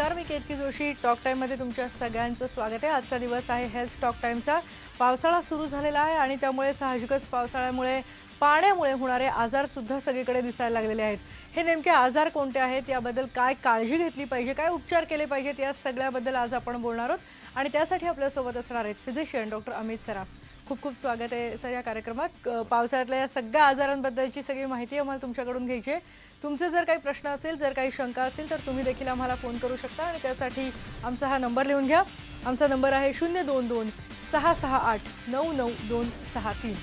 नमस्कार, मी केतकी जोशी टॉक टाइममध्ये तुमच्या सगळ्यांचं स्वागत आहे। आजचा दिवस आहे हेल्थ टॉक टाइमचा। पावसाळा सुरू झालेला आहे आणि त्यामुळे साहजिकच पावसाळ्यामुळे पाण्यामुळे होणारे आजार सुद्धा सगळीकडे दिसायला लागलेले आहेत। हे नेमके आजार कोणते आहेत, याबद्दल काय काळजी घेतली पाहिजे, काय उपचार केले पाहिजेत, या सगळ्याबद्दल आज आपण बोलणार आहोत आणि त्यासाठी आपल्या सोबत असणार आहेत फिजिशियन डॉक्टर अमित सराफ। खूप खूप स्वागत आहे सर या कार्यक्रमात। पावसाळ्यातल्या या सगळ्या आजारांबद्दलची सगळी माहिती आम्हाला तुमच्याकडून घ्यायची आहे। तुमचे जर काही प्रश्न असेल, जर काही शंका असेल तर तुम्ही देखील आम्हाला फोन करू शकता आणि त्यासाठी आमचा हा नंबर लिहून घ्या। आमचा नंबर आहे 022 668 99263।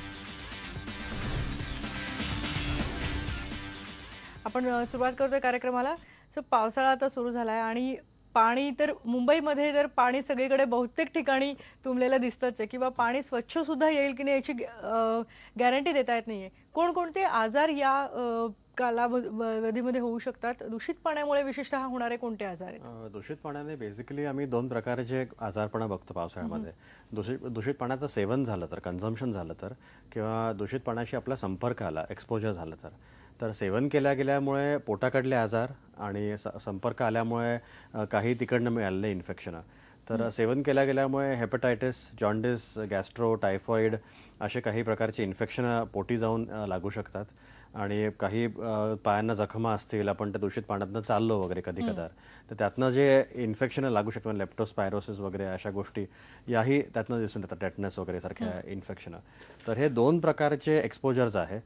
आपण सुरुवात करतोय कार्यक्रमाला। सो पावसाळा आता सुरू झाला आहे आणि पाणी तर मुंबईमध्ये तर पाणी सगळीकडे बहुतेक ठिकाणी तुंबलेलं दिसतच आहे किंवा पाणी स्वच्छ सुद्धा येईल की नाही याची गॅरंटी देता येत नाहीये। कोणकोणते आजार या कालावधीमध्ये होऊ शकतात? दूषित पाण्यामुळे विशेषतः होणारे कोणते आजार आहेत? दूषित पाण्याने बेसिकली आम्ही दोन प्रकारचे आजारपणा बघतो पावसाळ्यामध्ये। दूषित पाण्याचं सेवन झालं तर, कन्झम्पशन झालं तर, किंवा दूषित पाण्याशी आपला संपर्क आला, एक्सपोजर झालं तर सेवन केल्यामुळे पोटाकडले आजार आणि संपर्क आल्यामुळे काही तिकडनं मिळालेले इन्फेक्शन, तर सेवन केल्यामुळे हेपटायटिस, जॉन्डिस, गॅस्ट्रो, टायफॉइड असे काही प्रकारचे इन्फेक्शन पोटी जाऊन लागू शकतात आणि काही पायांना जखमा असतील, आपण त्या दूषित पाण्यातनं चाललो वगैरे कधी कदार, तर त्यातनं जे इन्फेक्शन लागू शकतात, लेप्टोस्पायरोसिस वगैरे अशा गोष्टी याही त्यातनं दिसून येतात, टेटनस वगैरे सारख्या इन्फेक्शन। तर हे दोन प्रकारचे एक्सपोजर्स आहे।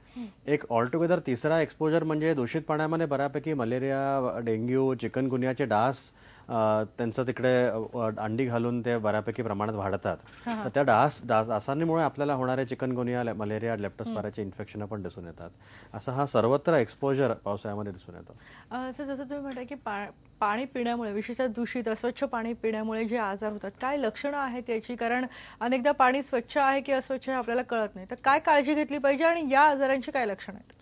एक ऑलटुगेदर तिसरा एक्सपोजर म्हणजे दूषित पाण्यामध्ये बऱ्यापैकी मलेरिया, डेंग्यू, चिकनगुनियाचे डास त्यांचं तिकडे अंडी घालून ते बऱ्यापैकी प्रमाणात वाढतात। तर त्या डासांमुळे आपल्याला होणारे चिकनगुनिया, मलेरिया, लेप्टोस्पायरोसिसचे इन्फेक्शन पण दिसून येतात। असा हा सर्वत्र एक्सपोजर पावसाळ्यामध्ये दिसून येतो। असं जसं तुम्ही म्हटलं की पाणी पिण्यामुळे, विशेषतः दूषित अस्वच्छ पाणी पिण्यामुळे जे आजार होतात, काय लक्षणं आहेत याची? कारण अनेकदा पाणी स्वच्छ आहे की अस्वच्छ आहे आपल्याला कळत नाही, तर काय काळजी घेतली पाहिजे आणि या आजारांची काय लक्षणं आहेत?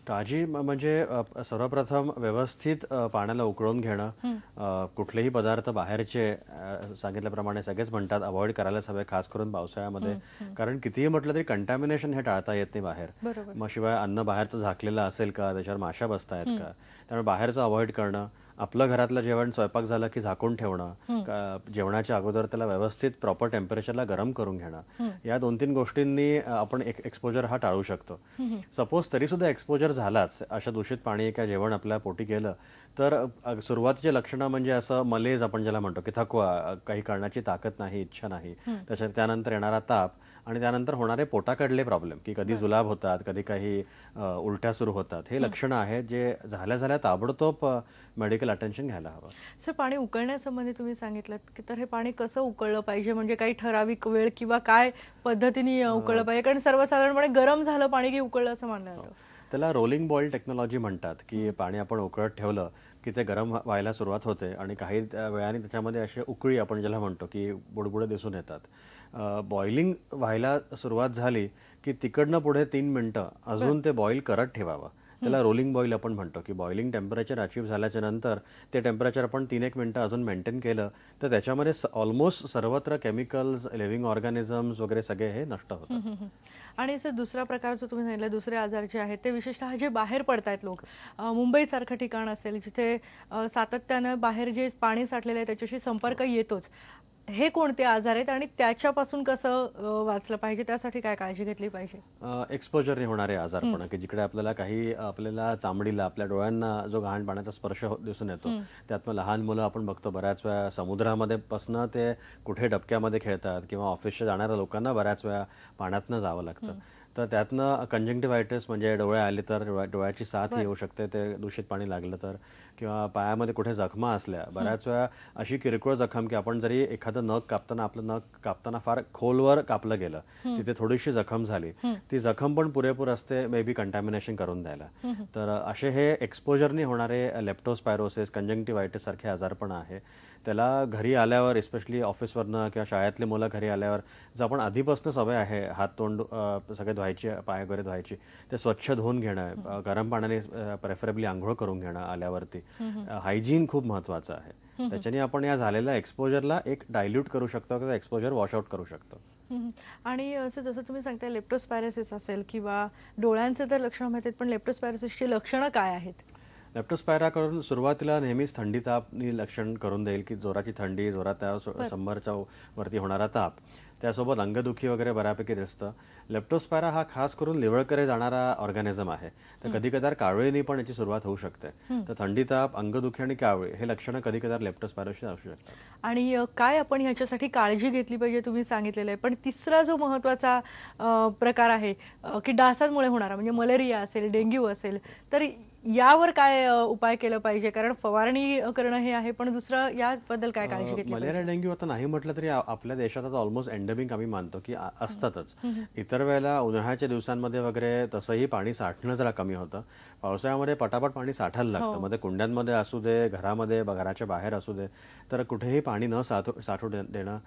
काळजी म्हणजे सर्वप्रथम व्यवस्थित पाण्याला उकळून घेणं, कुठलेही पदार्थ बाहेरचे सांगितल्याप्रमाणे सगळेच म्हणतात अवॉइड करायलाच हवे, खास करून पावसाळ्यामध्ये। कारण कितीही म्हटलं तरी कंटॅमिनेशन हे टाळता येत नाही बाहेर। मग शिवाय अन्न बाहेरचं झाकलेलं असेल का, त्याच्यावर माशा बसतायत का, त्यामुळे बाहेरचं अवॉइड करणं, आपलं घरातलं जेवण स्वयंपाक झालं की झाकून ठेवणं, जेवणाच्या अगोदर त्याला व्यवस्थित प्रॉपर टेम्परेचरला गरम करून घेणं, या 2-3 गोष्टींनी आपण एक्सपोजर हा टाळू शकतो। सपोज तरी सुद्धा एक्सपोजर झालाच, अशा दूषित पाणी किंवा जेवण आपल्या पोटी गेलं तर सुरुवातीचे लक्षणं म्हणजे असं मलेज आपण ज्याला म्हणतो की थकवा, काही करण्याची ताकद नाही, इच्छा नाही, त्यानंतर येणारा ताप आणि त्यानंतर होणारे पोटाकडले प्रॉब्लेम की कधी जुलाब होतात, कधी काही उलट्या सुरू होतात, हे लक्षणं आहेत जे झाल्या ताबडतोब मेडिकल अटेन्शन घ्यायला हवं। सर, पाणी उकळण्यासंबंधी तुम्ही सांगितलं की तर हे पाणी कसं उकळलं पाहिजे, म्हणजे काही ठराविक वेळ किंवा काय पद्धतीने उकळलं पाहिजे? कारण सर्वसाधारणपणे गरम झालं पाणी की उकळलं असं मानलं जातं। त्याला रोलिंग बॉईल टेक्नॉलॉजी म्हणतात की पाणी आपण उकळत ठेवलं की ते गरम व्हायला सुरुवात होते आणि काही वेळाने त्याच्यामध्ये असे उकळी आपण ज्याला म्हणतो की बुडबुडे दिसून येतात। बॉइलिंग व्हायला सुरुवात झाली की तिकडनं पुढे 3 मिनिटं अजून ते बॉईल करत ठेवावं। त्याला रोलिंग बॉईल आपण म्हणतो की बॉइलिंग टेम्परेचर अचीव्ह झाल्याच्या नंतर ते टेम्परेचर आपण 3-1 मिनिटं अजून मेंटेन केलं तर त्याच्यामध्ये ऑलमोस्ट सर्वत्र केमिकल्स, लिव्हिंग ऑर्गॅनिझम्स वगैरे सगळे हे नष्ट होतात। आणि सर, दुसरा प्रकार जो तुम्ही सांगितला, दुसरे आजार जे आहेत ते विशेषतः जे बाहेर पडतायत लोक, मुंबईसारखं ठिकाण असेल जिथे सातत्यानं बाहेर जे पाणी साठलेलं आहे त्याच्याशी संपर्क येतोच, हे कोणते आजार आहेत आणि त्याच्यापासून कसं वाचलं पाहिजे, त्यासाठी काय काळजी घेतली पाहिजे? एक्सपोजरने होणारे आजारपण की जिकडे आपल्याला चामडीला, आपल्या डोळ्यांना जो घाण पाण्याचा स्पर्श दिसून येतो, त्यात लहान मुलं आपण बघतो बऱ्याच वेळा समुद्रामध्ये बसणं ते कुठे डबक्यामध्ये खेळतात किंवा ऑफिसच्या जाणाऱ्या लोकांना बऱ्याच वेळा पाण्यातनं जावं लागतं, तर त्यातनं कंजंक्टिव्हायटिस म्हणजे डोळे आले तर डोळ्याची साथ येऊ शकते ते दूषित पाणी लागलं तर, किंवा पायामध्ये कुठे जखमा असल्या, बऱ्याच वेळा अशी किरकोळ जखम की आपण जरी एखादं नख कापताना, आपलं नख कापताना फार खोलवर कापलं गेलं, तिथे थोडीशी जखम झाली, ती जखम पण पुरेपूर असते मे बी कंटॅमिनेशन करून द्यायला। तर असे हे एक्सपोजरने होणारे लेप्टोस्पायरोसिस, कंजंक्टिव्हायटिस सारखे आजारपण आहे। त्याला घरी आल्यावर, स्पेशली ऑफिसवरनं किंवा शाळेतली मुलं घरी आल्यावर, जर आपण आधीपासून सवय आहे हात तोंड सगळे धुवायची, पाय वगैरे धुवायची, ते स्वच्छ धुवून घेणं, गरम पाण्याने प्रेफरेबली आंघोळ करून घेणं आल्यावरती, हायजीन खूप महत्वाचं आहे। त्याच्याने आपण या झालेल्या एक्सपोजरला एक डायल्यूट करू शकतो किंवा एक्सपोजर वॉशआउट करू शकतो। आणि असं जसं तुम्ही सांगताय लेप्टोस्पायरोसिस असेल किंवा डोळ्यांचे तर लक्षणं माहिती आहेत, पण लेप्टोस्पायरोसिसची लक्षणं काय आहेत? लेप्टोस्पायरा करून सुरुवातीला नेहमीच थंडी तापनी लक्षण करून देईल की जोराची थंडी, जोरात त्या 100च्या वरती होणारा ताप, त्यासोबत अंगदुखी वगैरे बऱ्यापैकी दिसतं. लेप्टोस्पायरा हा खास करून लिव्हरकडे जाणारा ऑर्गॅनिझम आहे. तर कधी कदार कावळेनी पण याची सुरुवात होऊ शकते. तर थंडी ताप, अंगदुखी आणि कावळे हे लक्षणं कधी कदार लेप्टोस्पायरोशी असू शकतात. आणि काय आपण ह्याच्यासाठी काळजी घेतली पाहिजे तुम्ही सांगितलेलं आहे. पण तिसरा जो महत्त्वाचा प्रकार आहे की डासांमुळे होणारा म्हणजे मलेरिया असेल, डेंग्यू असेल, तर यावर काय उपाय केलं पाहिजे? कारण फवारणी करणं हे आहे, पण दुसरं याबद्दल काय काळजी घेतली मलेरिया पाहिजे? डेंग्यू आता नाही म्हटलं तरी आपल्या देशात आता ऑलमोस्ट एंडेमिक आम्ही मानतो की असतातच. इतर वेळेला उन्हाळ्याच्या दिवसांमध्ये वगैरे तसंही पाणी साठणं जरा कमी होतं. पावसाळ्यामध्ये पटापट पाणी साठायला लागतं. मग ते कुंड्यांमध्ये असू दे, घरामध्ये, घराच्या बाहेर असू दे, तर कुठेही पाणी न साठू देणं.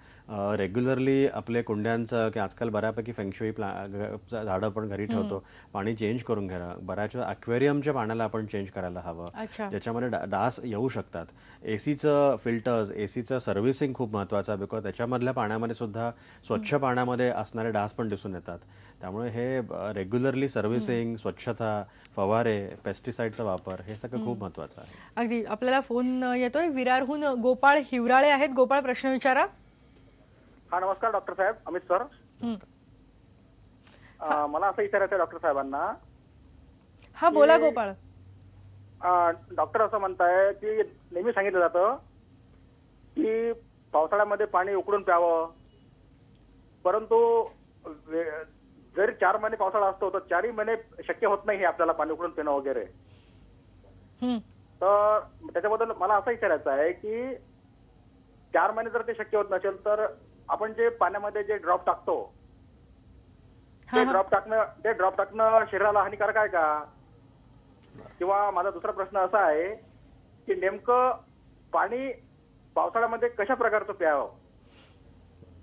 रेग्युलरली आपले कुंड्यांचं की आजकाल बऱ्यापैकी फेंगशुई झाडं पण घरी ठेवतो, पाणी चेंज करून घेणं. बऱ्याच वेळा अक्वेरियमच्या पाण्याला आपण चेंज करायला हवं, अच्छा. ज्याच्यामध्ये डास येऊ शकतात. एसीचं फिल्टर्स, एसीचं सर्व्हिसिंग खूप महत्त्वाचं आहे, बिकॉज त्याच्यामधल्या पाण्यामध्ये सुद्धा स्वच्छ पाण्यामध्ये असणारे डास पण दिसून येतात. त्यामुळे हे रेग्युलरली सर्व्हिसिंग, स्वच्छता, फवारे, पेस्टिसाइडचा वापर हे सगळं खूप महत्त्वाचं आहे. अगदी. आपल्याला फोन येतोय विरारहून. गोपाळ हिवराळे आहेत. गोपाळ, प्रश्न विचारा. हा, नमस्कार डॉक्टर साहेब, अमित सर. मला असं विचारायचं आहे डॉक्टर साहेबांना. हा, बोला गोपाळ. डॉक्टर असं म्हणताय की नेहमी सांगितलं जातं की पावसाळ्यामध्ये पाणी उकळून प्यावं, परंतु जर 4 महिने पावसाळा असतो तर 4ही महिने शक्य होत नाही हे आपल्याला पाणी उकळून पिणं वगैरे. तर त्याच्याबद्दल मला असं विचारायचं आहे की 4 महिने जर ते शक्य होत नसेल तर आपण जे पाण्यामध्ये जे ड्रॉप टाकतो ते ड्रॉप टाकणं शरीराला हानिकारक आहे का? किंवा माझा दुसरा प्रश्न असा आहे की नेमकं पाणी पावसाळ्यामध्ये कशा प्रकारचं प्यावं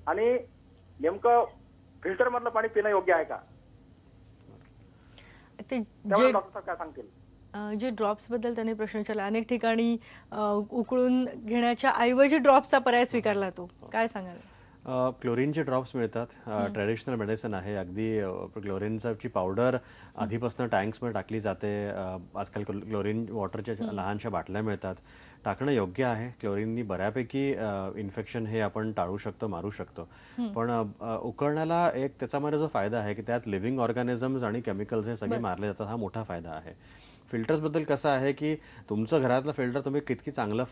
आणि नेमकं फिल्टर मधलं पाणी पिणं योग्य आहे का? त्यामुळे डॉक्टर साहेब काय सांगतील? जे ड्रॉप्स बद्दल त्यांनी प्रश्न विचारला. अनेक ठिकाणी उकळून घेण्याच्या ऐवजी ड्रॉप्सचा पर्याय स्वीकारला तो. काय सांगाल? क्लोरीनचे ड्रॉप्स मिळतात. ट्रेडिशनल मेडिसिन आहे. अगदी क्लोरीनची पावडर आधीपासून टँक्समध्ये टाकली जाते. आजकाल क्लोरीन वॉटरच्या लहानशा बाटल्या मिळतात. टाकणं योग्य आहे. क्लोरीननी बऱ्यापैकी इन्फेक्शन हे आपण टाळू शकतो, मारू शकतो. पण उकळण्याला एक त्याच्यामध्ये जो फायदा आहे की त्यात लिव्हिंग ऑर्गॅनिझम्स आणि केमिकल्स हे सगळे मारले जातात. हा मोठा फायदा आहे. फिल्टर्सबद्दल कसं आहे की तुमचं घरातलं फिल्टर तुम्ही किती चांगलं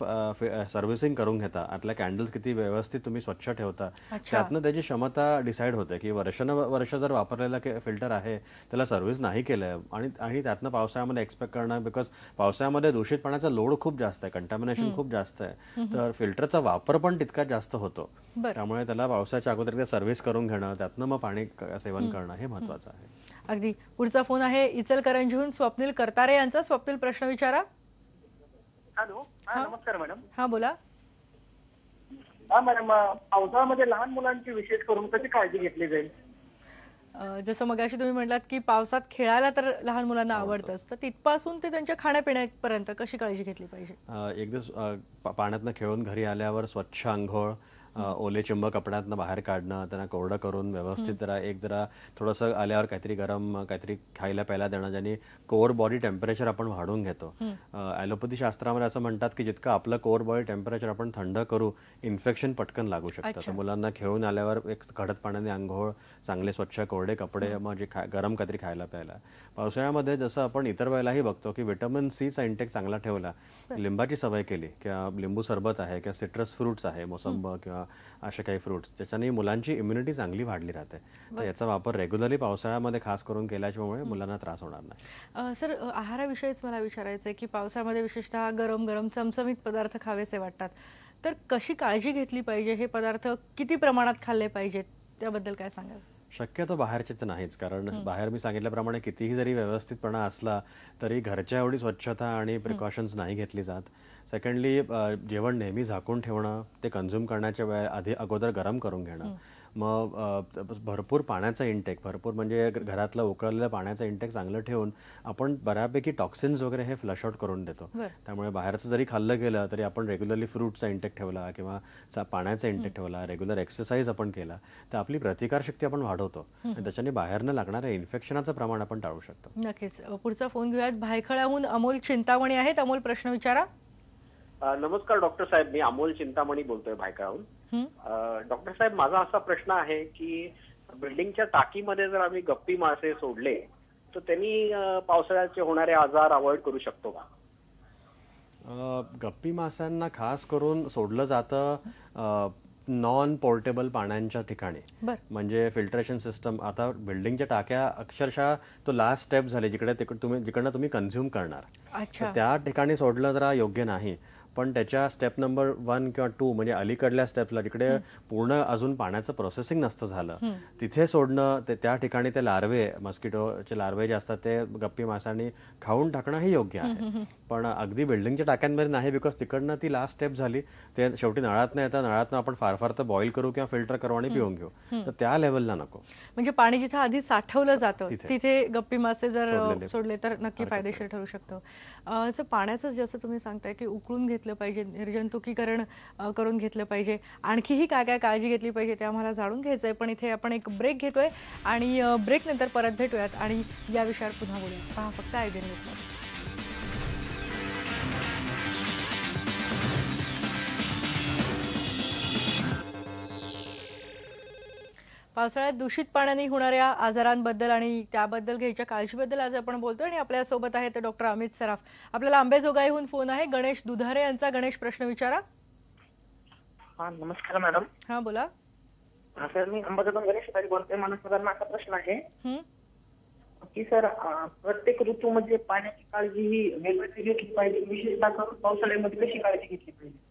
सर्व्हिसिंग करून घेता, आतल्या कॅन्डल्स किती व्यवस्थित तुम्ही स्वच्छ ठेवता, त्यातनं त्याची क्षमता डिसाईड होते की वर्ष जर वापरलेला फिल्टर आहे त्याला सर्व्हिस नाही केलं आणि त्यातनं पावसाळ्यामध्ये एक्सपेक्ट करणं, बिकॉज पावसाळ्यामध्ये दूषित पाण्याचा लोड खूप जास्त आहे, कंटॅमिनेशन खूप जास्त आहे, तर फिल्टरचा वापर पण तितका जास्त होतो. त्यामुळे त्याला पावसाच्या अगोदर सर्व्हिस करून घेणं, त्यातनं मग पाणी सेवन करणं हे महत्त्वाचं आहे. अगदी. पुढचा फोन आहे इचलकरंजीहून स्वप्नील करतारे यांचा. स्वप्नील, प्रश्न विचारा. हॅलो. नमस्कार मॅडम. हा, बोला. हा मॅडम, पावसाळ्यामध्ये लहान मुलांची विशेष करून कशी काळजी घेतली जाईल? जसं मगाशी तुम्ही म्हटलात की पावसात खेळायला तर लहान मुलांना आवडतंच, तर तिथपासून ते त्यांच्या खाण्यापिण्यापर्यंत कशी काळजी घेतली पाहिजे? एकदा पाण्यातनं खेळून घरी आल्यावर स्वच्छ अंघोळ, ओले चिंब कपड्यातनं बाहेर काढणं, त्यांना कोरडं करून व्यवस्थित जरा थोडंसं आल्यावर काहीतरी गरम काहीतरी खायला प्यायला देणं, ज्याने कोर बॉडी टेम्परेचर आपण वाढवून घेतो. ॲलोपॅथी शास्त्रामध्ये असं म्हणतात की जितकं आपलं कोर बॉडी टेम्परेचर आपण थंड करू, इन्फेक्शन पटकन लागू शकतं. तर मुलांना खेळून आल्यावर एक कडक पाण्याने अंघोळ, चांगले स्वच्छ कोरडे कपडे, मग जे गरम काहीतरी खायला प्यायला. पावसाळ्यामध्ये जसं आपण इतर वेळेलाही बघतो की व्हिटॅमिन सीचा इंटेक चांगला ठेवला, लिंबाची सवय केली किंवा लिंबू सरबत आहे किंवा सिट्रस फ्रुट्स आहे, मोसंब किंवा असे काही फ्रुट्स, ज्याच्याने मुलांची इम्युनिटी चांगली वाढली राहते. तर याचा वापर रेग्युलरली पावसाळ्यामध्ये खास करून केल्याच्यामुळे मुलांना त्रास होणार नाही. सर, आहाराविषयीच मला विचारायचं आहे की पावसामध्ये विशेषतः गरम गरम चमचमीत पदार्थ खावेसे वाटतात, तर कशी काळजी घेतली पाहिजे? हे पदार्थ किती प्रमाणात खाल्ले पाहिजेत, त्याबद्दल काय सांगाल? शक्यतो बाहेरचे तर नाहीच, कारण बाहेर मी सांगितल्याप्रमाणे कितीही जरी व्यवस्थितपणा असला तरी घरच्या एवढी स्वच्छता आणि प्रिकॉशन्स नाही घेतली जात. सेकंडली, जेवण नेहमी झाकून ठेवणं, ते कन्झ्युम करण्याच्या अगोदर गरम करून घेणं. मग भरपूर पाण्याचा इंटेक, भरपूर म्हणजे घरातलं उकळलेलं पाण्याचं इंटेक चांगलं ठेवून आपण बऱ्यापैकी टॉक्सिन्स वगैरे हे फ्लश आउट करून देतो. त्यामुळे बाहेरचं जरी खाल्लं गेलं तरी आपण रेग्युलरली फ्रूटचा इंटेक ठेवला किंवा पाण्याचा इंटेक ठेवला, रेग्युलर एक्सरसाइज आपण केला तर आपली प्रतिकारशक्ती आपण वाढवतो आणि त्याच्याने बाहेरनं लागणाऱ्या इन्फेक्शनाचं प्रमाण आपण टाळू शकतो. नक्कीच. पुढचा फोन घेऊयात. भायखळ्याहून अमोल चिंतामणी आहेत. अमोल, प्रश्न विचारा. नमस्कार डॉक्टर साहेब, मी अमोल चिंतामणी बोलतोय भायखळ्याहून. डॉक्टर साहेब, माझा असा प्रश्न आहे की बिल्डिंगच्या टाकीमध्ये जर आम्ही गप्पी मासे सोडले तर त्यांनी पावसाळ्याचे होणारे आजार अवॉइड करू शकतो का? गप्पी माशांना खास करून सोडलं जातं नॉन पोर्टेबल पाण्याच्या ठिकाणी. म्हणजे फिल्ट्रेशन सिस्टम, आता बिल्डिंगच्या टाक्या अक्षरशः तो लास्ट स्टेप झाले जिकडनं तुम्ही कन्झ्युम करणार, त्या ठिकाणी सोडलं जरा योग्य नाही. पण त्याच्या स्टेप नंबर 1 किंवा 2 म्हणजे अलीकडल्या स्टेपला जिकडे पूर्ण अजून पाण्याचं प्रोसेसिंग नसतं झालं तिथे सोडणं, त्या ठिकाणी ते लार्वे, मस्किटोचे लार्वे जे असतात ते गप्पी माशांनी खाऊन टाकणं हे योग्य आहे. पण अगदी बिल्डिंगच्या टाक्यांमध्ये नाही, बिकॉज तिकडनं ती लास्ट स्टेप झाली. ते शेवटी नळात नाही येतं, नळातनं आपण फार फार तर बॉईल करू किंवा फिल्टर करू आणि पिऊन घेऊ, तर त्या लेवलला नको. म्हणजे पाणी जिथे आधी साठवलं जातं तिथे गप्पी मासे जर सोडले तर नक्की फायदेशीर ठरू शकतं. पाण्याचं जसं तुम्ही सांगताय की उकळून घेतलं पाहिजे, निर्जंतुकीकरण करून घेतलं पाहिजे, आणखीही काय काय काळजी घेतली पाहिजे ते आम्हाला जाणून घ्यायचंय. पण इथे आपण एक ब्रेक घेतोय आणि ब्रेक नंतर परत भेटूयात आणि या विषयावर पुन्हा बोलूयात. पहा फक्त IBN न्यूजमध्ये. पावसाळ्यात दूषित पाण्याने होणाऱ्या आजारांबद्दल आणि त्याबद्दल घ्यायच्या काळजीबद्दल आज आपण बोलतोय आणि आपल्यासोबत आहेत डॉक्टर अमित सराफ. आपल्याला आंबेजोगाईहून फोन आहे. गणेश दुधारे यांचा. गणेश, प्रश्न विचारा. हा, नमस्कार मॅडम. हा, बोला. सर, मी अंबाजोगाई गणेश दुधारे बोलतोय. मला सरांना असा प्रश्न आहे की सर, प्रत्येक ऋतूमध्ये पाण्याची काळजी ही वेगवेगळी घेतली पाहिजे, विशेषतः करून पावसाळ्यामध्ये कशी काळजी घेतली पाहिजे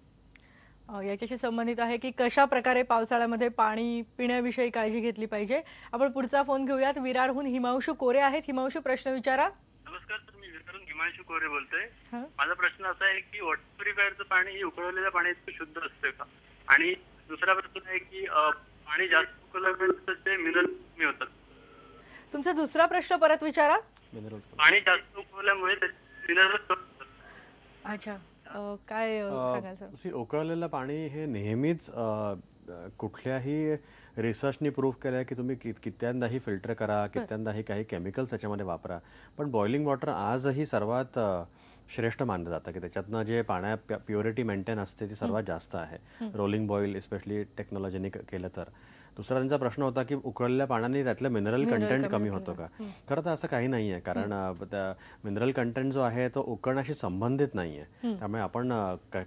याच्याशी संबंधित आहे की कशा प्रकारे पावसाळ्यामध्ये पाणी पिण्याविषयी काळजी घेतली पाहिजे. आपण पुढचा फोन घेऊयात. विरारहून हिमांशू कोरे आहेत. हिमांशू, प्रश्न विचारा. नमस्कार सर, मी विरारहून हिमांशू कोरे बोलतोय. माझा प्रश्न असा आहे की वॉटर प्युरिफायरचं पाणी हे उकळवलेल्या पाण्यात शुद्ध असतं का? आणि दुसरा प्रश्न आहे की पाणी जास्त उकळल्यानंतर ते मिनरल कमी होतात. तुमचा दुसरा प्रश्न परत विचारा. पाणी जास्त उकळल्यामुळे मिनरल कमी होतात. अच्छा, काय सांगाल सर? उकळलेलं पाणी हे नेहमीच कुठल्याही रिसर्चनी प्रूव्ह केलंय की तुम्ही कित्यांदाही फिल्टर करा, कित्यांदाही काही केमिकल्स त्याच्यामध्ये वापरा, पण बॉइलिंग वॉटर आजही सर्वात श्रेष्ठ मानलं जातं की त्याच्यातनं जे पाण्यात प्युरिटी मेंटेन असते ती सर्वात जास्त आहे. रोलिंग बॉईल स्पेशली टेक्नॉलॉजीने केलं तर. दुसरा त्यांचा प्रश्न होता की उकळलेल्या पाण्याने त्यातलं मिनरल कंटेंट कमी होतो का? खरं तर असं काही नाही आहे, कारण मिनरल कंटेंट जो आहे तो उकळण्याशी संबंधित नाही आहे. त्यामुळे आपण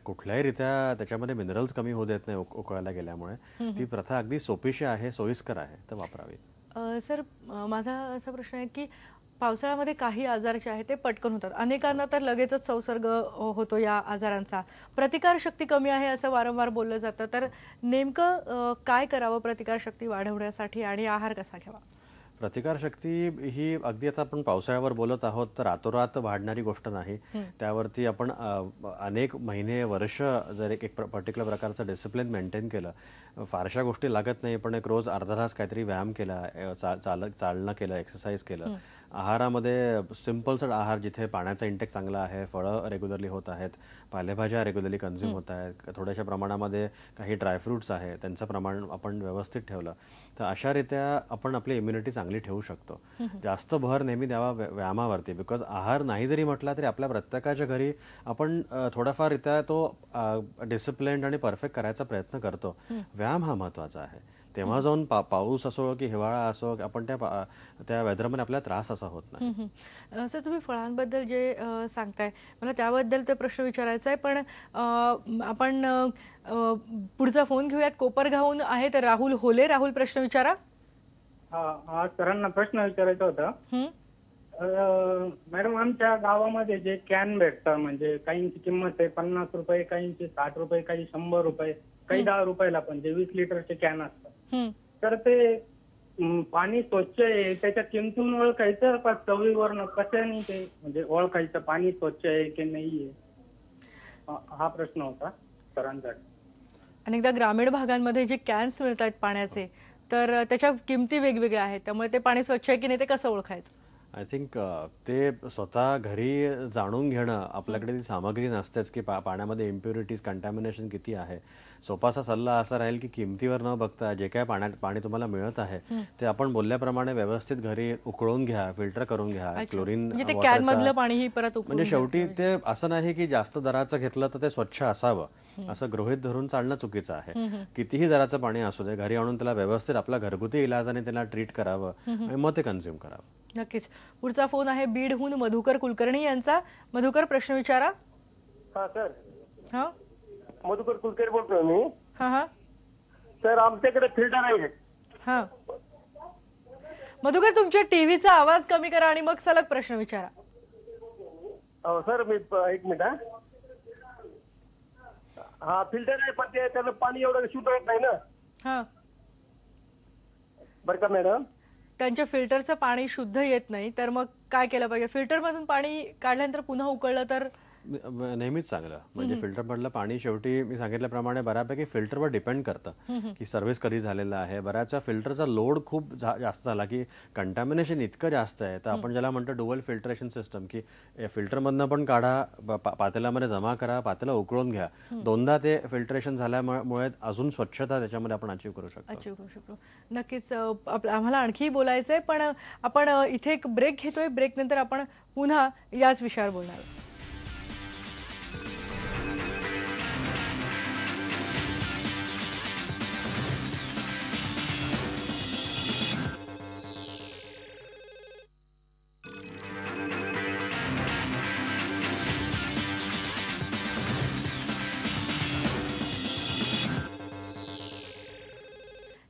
कुठल्याही रित्या त्याच्यामध्ये मिनरल्स कमी होऊ देत नाही उकळायला गेल्यामुळे. ती प्रथा अगदी सोपीशी आहे, सोयीस्कर आहे, तर वापरावी. सर, माझा असा प्रश्न आहे की पावसाळ्यामध्ये काही आजार जे आहेत ते पटकन होतात, अनेकांना तर लगेचच संसर्ग होतो या आजारांचा. प्रतिकारशक्ती कमी आहे असं वारंवार बोललं जातं, तर नेमकं काय करावं प्रतिकारशक्ती वाढवण्यासाठी आणि आहार कसा घ्यावा? प्रतिकारशक्ती ही अगदी आता आपण पावसाळ्यावर बोलत आहोत तर रातोरात वाढणारी गोष्ट नाही. त्यावरती आपण अनेक महिने वर्ष जर एक पर्टिक्युलर प्रकारचं डिसिप्लिन मेंटेन केलं, फारशा गोष्टी लागत नाही, पण एक रोज अर्धा तास काहीतरी व्यायाम केला, चालणं केलं, एक्सरसाइज केलं, आहारामध्ये सिम्पलसं आहार जिथे पाण्याचा इंटेक चांगला आहे, फळं रेग्युलरली होत आहेत, पालेभाज्या रेग्युलरली कन्झ्युम होत आहेत, थोड्याशा प्रमाणामध्ये काही ड्रायफ्रुट्स आहे त्यांचं प्रमाण आपण व्यवस्थित ठेवलं तर अशा रीत्या आपण आपली इम्युनिटी चांगली ठेवू शकतो. जास्त भर नेहमी द्यावा व्यायामावरती, बिकॉज आहार नाही जरी म्हटला तरी आपल्या प्रत्येकाच्या घरी आपण थोडाफार रित्या तो डिसिप्लिन्ड आणि परफेक्ट करायचा प्रयत्न करतो. व्यायाम हा महत्त्वाचा आहे. तेव्हा जाऊन पाऊस असो की हिवाळा असो, आपण त्या वेदरमध्ये आपल्याला त्रास असा होत नाही. सर, तुम्ही फळांबद्दल जे सांगताय मला त्याबद्दल तर प्रश्न विचारायचा आहे, पण आपण पुढचा फोन घेऊयात. कोपरगावहून आहेत राहुल होले. राहुल, प्रश्न विचारा. हा, सरांना प्रश्न विचारायचा होता. मॅडम, आमच्या गावामध्ये जे कॅन भेटतात, म्हणजे काहींची किंमत आहे 50 रुपये, काहींची 60 रुपये, काही 100 रुपये, काही 10 रुपयाला, पण जे 20 लिटरचे कॅन असतात, तर ते पाणी स्वच्छ आहे त्याच्या किमतीतून ओळखायचं का चवीवरनं कशाने ते म्हणजे ओळखायचं पाणी स्वच्छ आहे की नाहीये? हा प्रश्न होता सरांसाठी. अनेकदा ग्रामीण भागांमध्ये जे कॅन्स मिळतात पाण्याचे तर त्याच्या किमती वेगवेगळ्या आहेत, त्यामुळे ते पाणी स्वच्छ आहे की नाही ते कसं ओळखायचं? आय थिंक ते स्वतः घरी जाणून घेणं, आपल्याकडे ती सामग्री नसतेच की पाण्यामध्ये इम्प्युरिटीज, कंटॅमिनेशन किती आहे. सोपासा सल्ला असा राहील की किमतीवर न बघता जे काय पाणी तुम्हाला मिळत आहे ते आपण बोलल्याप्रमाणे व्यवस्थित घरी उकळून घ्या, फिल्टर करून घ्या. क्लोरीन म्हणजे ते कॅन मधलं पाणीही परत म्हणजे शेवटी ते असं नाही की जास्त दराचं घेतलं तर ते स्वच्छ असावं असं गृहीत धरून चालणं चुकीचं आहे. कितीही दराचं पाणी असू दे, घरी आणून त्याला व्यवस्थित आपल्या घरगुती इलाजाने त्याला ट्रीट करावं आणि मग ते कन्झ्युम करावं. नक्कीच. पुढचा फोन आहे बीडहून मधुकर कुलकर्णी यांचा. मधुकर, प्रश्न विचारा. हा सर, हा मधुकर कुलकर्णी बोलतोय मी. हा हा सर, आमच्याकडे फिल्टर आहे. हा मधुकर, तुमच्या टीव्हीचा आवाज कमी करा आणि मग सलग प्रश्न विचारा. हो सर, मी एक मिनिट. हा फिल्टर आहे, पण ते त्यानं पाणी एवढं शुद्ध होत नाही ना. हा बरं का मॅडम? त्यांच्या फिल्टरचं पाणी शुद्ध येत नाही, तर मग काय केलं पाहिजे? फिल्टर मधून पाणी काढल्यानंतर पुन्हा उकळलं तर नेहमीच चांगलं. म्हणजे फिल्टर मधलं पाणी शेवटी मी सांगितल्याप्रमाणे बऱ्यापैकी फिल्टरवर डिपेंड करतं की सर्व्हिस कधी झालेलं आहे. बऱ्याचशा फिल्टरचा लोड खूप जास्त झाला की कंटॅमिनेशन इतकं जास्त आहे, तर आपण ज्याला म्हणतो डुअल फिल्टरेशन सिस्टम, की फिल्टरमधनं पण काढा, पातेल्यामध्ये जमा करा, पातेलं उकळून घ्या. दोनदा ते फिल्टरेशन झाल्यामुळे अजून स्वच्छता त्याच्यामध्ये आपण अचीव करू शकतो. नक्कीच. आम्हाला आणखी बोलायचंय, पण आपण इथे एक ब्रेक घेतोय. ब्रेक नंतर आपण पुन्हा याच विषयावर बोलणार आहोत.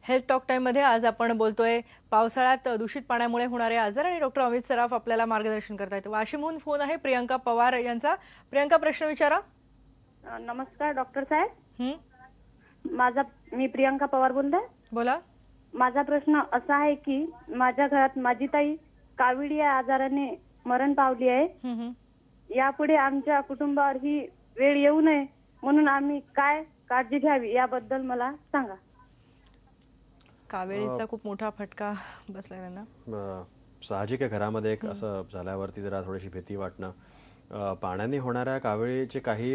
हेल्थ टॉक टाइममध्ये आज आपण बोलतोय पावसाळ्यात दूषित पाण्यामुळे होणारे आजार, आणि डॉक्टर अमित सराफ आपल्याला मार्गदर्शन करतायत. वाशिमहून फोन आहे प्रियंका पवार यांचा. प्रियंका, प्रश्न विचारा. नमस्कार डॉक्टर साहेब. मी प्रियंका पवार बोलते. बोला. माझा प्रश्न असा आहे की माझ्या घरात माझी ताई काविळ या आजाराने मरण पावली आहे. यापुढे आमच्या कुटुंबावर ही वेळ येऊ नये म्हणून आम्ही काय काळजी घ्यावी याबद्दल मला सांगा. कावेळीचा खूप मोठा फटका बसलाय त्यांना. साहजिक आहे, घरामध्ये एक असं झाल्यावरती जरा थोडीशी भीती वाटणं. पाण्याने होणाऱ्या कावळीचे काही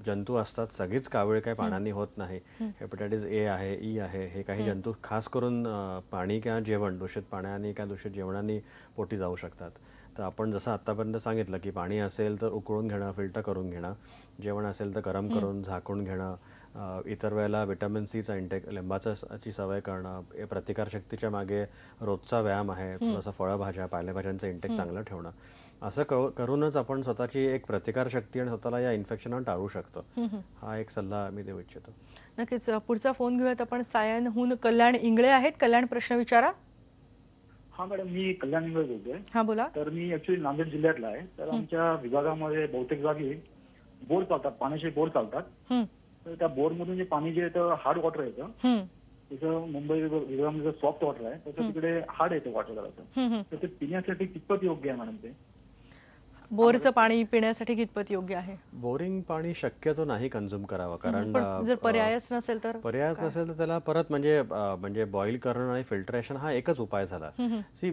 जंतू असतात. सगळीच कावळी काही पाण्याने होत नाही. हेपॅटायटिस ए आहे, ई आहे, हे काही जंतू खास करून पाणी किंवा जेवण, दूषित पाण्याने किंवा दूषित जेवणाने पोटी जाऊ शकतात. तर आपण जसं आत्तापर्यंत सांगितलं की पाणी असेल तर उकळून घेणं, फिल्टर करून घेणं, जेवण असेल तर गरम करून झाकून घेणं, इतर वेळेला विटॅमिन सीचा इंटेक, लिंबाची सवय करणं, प्रतिकारशक्तीच्या मागे रोजचा व्यायाम आहे, थोडंसं फळभाज्या, पालेभाज्यांचं इंटेक चांगलं ठेवणं, असं करूनच आपण स्वतःची एक प्रतिकारशक्ती आणि स्वतःला या इन्फेक्शन टाळू शकतो. हा एक सल्ला मी देऊ इच्छितो. नक्कीच. पुढचा फोन घेऊयात आपण. सायनहून कल्याण इंगळे आहेत. कल्याण, प्रश्न विचारा. हा मॅडम, मी कल्याण इंगळे बोलतोय. हा बोला. तर मी ऍक्च्युली नांदेड जिल्ह्यातला आहे. तर आमच्या विभागामध्ये बहुतेक जागी बोर चालतात, पाण्याचे बोर चालतात. तर त्या बोर मधून जे पाणी जे येतं हार्ड वॉटर येतं, त्याचं मुंबई विभागामध्ये सॉफ्ट वॉटर आहे, त्याचं तिकडे हार्ड येतं वॉटर करायचं. तर ते पिण्यासाठी कितपत योग्य आहे मॅडम? ते बोरचं पाणी पिण्यासाठी कितपत योग्य आहे? बोरिंग पाणी शक्यतो नाही कन्झ्युम करावं, कारण जर पर्यायच नसेल तर त्याला परत म्हणजे बॉईल करणं आणि फिल्टरेशन हा एकच उपाय झाला.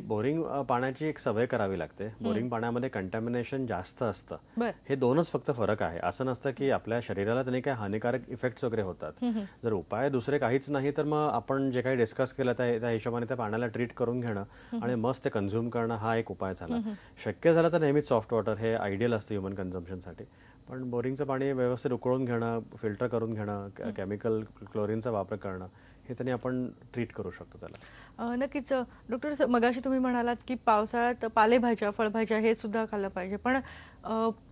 बोरिंग पाण्याची एक सवय करावी लागते. बोरिंग पाण्यामध्ये कंटॅमिनेशन जास्त असतं. हे दोनच फक्त फरक आहे. असं नसतं की आपल्या शरीराला त्याने काही हानिकारक इफेक्ट्स वगैरे होतात. जर उपाय दुसरे काहीच नाही तर मग आपण जे काही डिस्कस केलं त्या हिशोबाने त्या पाण्याला ट्रीट करून घेणं आणि मस्त ते कन्झ्युम करणं हा एक उपाय झाला. शक्य झालं तर नेहमीच सॉफ्ट वॉटर हे आयडियल असतं ह्युमन कन्झम्पशनसाठी. पण बोरिंगचं पाणी व्यवस्थित उकळून घेणं, फिल्टर करून घेणं, केमिकल क्लोरीनचा वापर करणं, हे त्यांनी आपण ट्रीट करू शकतो त्याला. नक्कीच. डॉक्टर, मगाशी तुम्ही म्हणालात की पावसाळ्यात पालेभाज्या, फळभाज्या हे सुद्धा खाल्लं पाहिजे, पण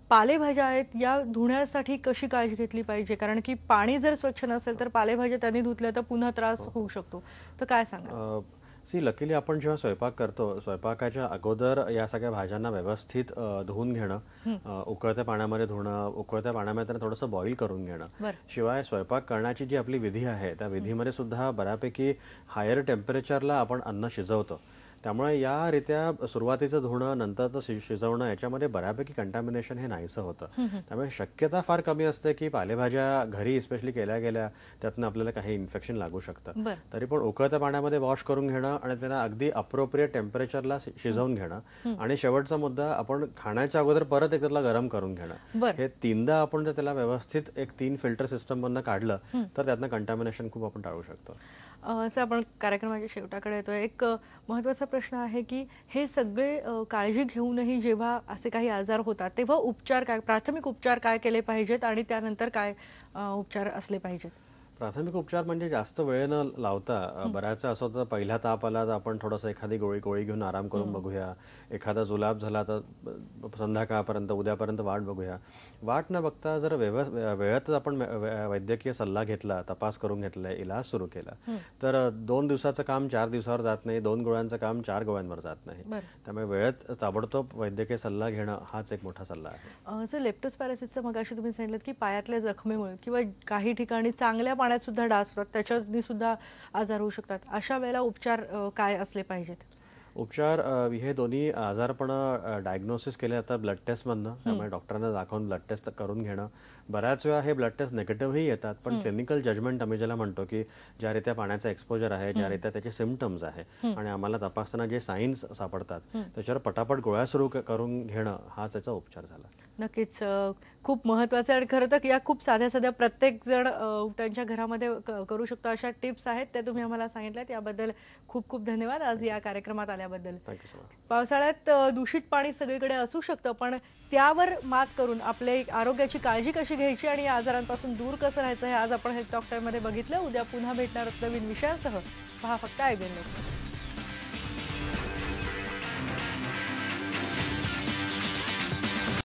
पालेभाज्या आहेत या धुण्यासाठी कशी काळजी घेतली पाहिजे? कारण की पाणी जर स्वच्छ नसेल तर पालेभाज्या त्यांनी धुतल्या तर पुन्हा त्रास होऊ शकतो. तर काय सांगा? लकीली आपण जेव्हा स्वयंपाक करतो, स्वयंपाकाच्या अगोदर या सगळ्या भाज्यांना व्यवस्थित धुवून घेणं, उकळत्या पाण्यामध्ये धुणं, उकळत्या पाण्यामध्ये त्यांना थोडंसं बॉईल करून घेणं. शिवाय स्वयंपाक करण्याची जी आपली विधी आहे त्या विधीमध्ये सुद्धा बऱ्यापैकी हायर टेम्परेचरला आपण अन्न शिजवतो. त्यामुळे या रीत्या सुरुवातीचं धुणं नंतरचं शिजवणं याच्यामध्ये बऱ्यापैकी कंटॅमिनेशन हे नाहीसं होतं. त्यामुळे शक्यता फार कमी असते की पालेभाज्या घरी स्पेशली केल्या गेल्या त्यातनं आपल्याला काही इन्फेक्शन लागू शकतं. तरी पण उकळत्या पाण्यामध्ये वॉश करून घेणं आणि त्यांना अगदी अप्रोप्रिएट टेम्परेचरला शिजवून घेणं आणि शेवटचा मुद्दा आपण खाण्याच्या अगोदर परत एक त्याला गरम करून घेणं. हे तीनदा आपण जर त्याला व्यवस्थित एक 3 फिल्टर सिस्टम मधनं काढलं तर त्यातनं कंटॅमिनेशन खूप आपण टाळू शकतो. असं आपण कार्यक्रमाच्या शेवटाकडे येतोय. एक महत्त्वाचा प्रश्न आहे की हे सगळे काळजी घेऊनही जेव्हा असे काही आजार होतात तेव्हा उपचार काय, प्राथमिक उपचार काय केले पाहिजेत आणि त्यानंतर काय उपचार असले पाहिजेत? प्राथमिक उपचार म्हणजे जास्त वेळ न लावता बऱ्याचदा असं होतं पहिला ताप आला तर आपण थोडंसं एखादी गोळी घेऊन आराम करून बघूया, एखादा जुलाब झाला तर संध्याकाळपर्यंत उद्यापर्यंत वाट बघूया. वाट न बघता जर वेळेतच आपण वैद्यकीय सल्ला घेतला, तपास करून घेतला, इलाज सुरू केला तर 2 दिवसाचं काम 4 दिवसावर जात नाही, 2 गोळ्यांचं काम 4 गोळ्यांवर जात नाही. त्यामुळे वेळेत ताबडतोब वैद्यकीय सल्ला घेणं हाच एक मोठा सल्ला आहे. जर लेप्टोस्पायरोसिसचं मगाशी तुम्ही सांगितलं की पायातल्या जखमेमुळे किंवा काही ठिकाणी चांगल्या पाण्यात सुद्धा डास होतात, त्याच्यातनी सुद्धा आजार होऊ शकतात, अशा वेळेला उपचार काय असले पाहिजेत? उपचार हे दोन्ही आजारपण डायग्नोसिस केले जातात ब्लड टेस्टमधनं. त्यामुळे डॉक्टरांना दाखवून ब्लड टेस्ट करून घेणं. बऱ्याच वेळा हे ब्लड टेस्ट निगेटिव्हही येतात पण क्लिनिकल जजमेंट आम्ही ज्याला म्हणतो की ज्या रीत्या पाण्याचा एक्सपोजर आहे, ज्या रीत्या त्याचे सिम्पटम्स आहे आणि आम्हाला तपासताना जे साईन्स सापडतात त्याच्यावर पटापट गोळ्या सुरू करून घेणं हा त्याचा उपचार झाला. नक्कीच खूप महत्त्वाचं आणि खरं तर या खूप साध्या साध्या प्रत्येक जण त्यांच्या घरामध्ये करू शकतो अशा टिप्स आहेत त्या तुम्ही आम्हाला सांगितल्यात. याबद्दल खूप खूप धन्यवाद आज या कार्यक्रमात आल्याबद्दल. पावसाळ्यात दूषित पाणी सगळीकडे असू शकतं पण त्यावर मात करून आपले आरोग्याची काळजी कशी घ्यायची आणि या आजारांपासून दूर कसं राहायचं हे आज आपण हेल्थ टॉक टाइममध्ये बघितलं. उद्या पुन्हा भेटणार नवीन विषयांसह. पहा फक्त IBN न्यूज.